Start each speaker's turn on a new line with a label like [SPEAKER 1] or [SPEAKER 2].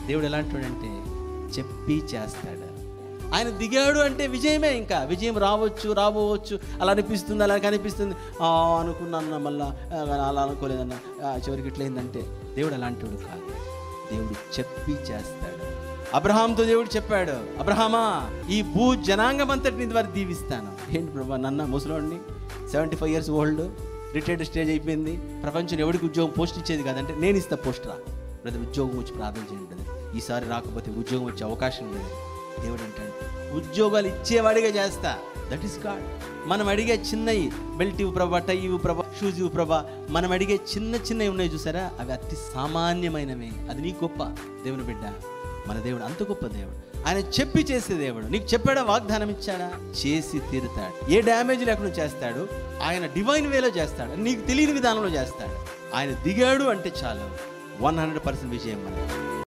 [SPEAKER 1] దేవుడు ఎలాంటి చెప్పి చేస్తాడు. ఆయన దిగాడు అంటే విజయమే. ఇంకా విజయం రాబోవచ్చు. అలా అనిపిస్తుంది, అలా కనిపిస్తుంది. అనుకున్నాను మళ్ళా అలా అనుకోలేదన్నా, చివరికి ఇట్లయిందంటే దేవుడు అలాంటివాడు కాదు. దేవుడు చెప్పి చేస్తాడు. అబ్రహాంతో దేవుడు చెప్పాడు, అబ్రహామా ఈ భూ జనాంగం అంతటిని ద్వారా దీవిస్తాను. ఏంటి ప్రభా, నన్న ముసలోడిని 75 years ఓల్డ్, రిటైర్డ్ స్టేజ్ అయిపోయింది, ప్రపంచంలో ఎవరికి ఉద్యోగం పోస్ట్ ఇచ్చేది కాదంటే నేను ఇస్తా పోస్ట్ రా బ్రదర్, ఉద్యోగం వచ్చి ప్రార్థన చేయండి బ్రదర్, ఈసారి రాకపోతే ఉద్యోగం వచ్చే అవకాశం లేదు. దేవుడు అంటాడు ఉద్యోగాలు ఇచ్చేవాడిగా చేస్తా. That is God. మనం అడిగే చిన్నవి, బెల్ట్ ఇవ్వు ప్రభా, టై ఇవ్వు ప్రభా, షూస్ ఇవ్వు ప్రభా, మనం అడిగే చిన్నవి ఉన్నాయి చూసారా, అవి అతి సామాన్యమైనవి. అది నీ గొప్ప. దేవుని బిడ్డ, మన దేవుడు అంత గొప్ప దేవుడు. ఆయన చెప్పి చేసే దేవుడు. నీకు చెప్పాడా, వాగ్దానం ఇచ్చాడా, చేసి తీరుతాడు. ఏ డ్యామేజ్ లేకుండా చేస్తాడు. ఆయన డివైన్ వేలో చేస్తాడు, నీకు తెలియని విధానంలో చేస్తాడు. ఆయన దిగాడు అంటే చాలు 100% విజయం మనకి.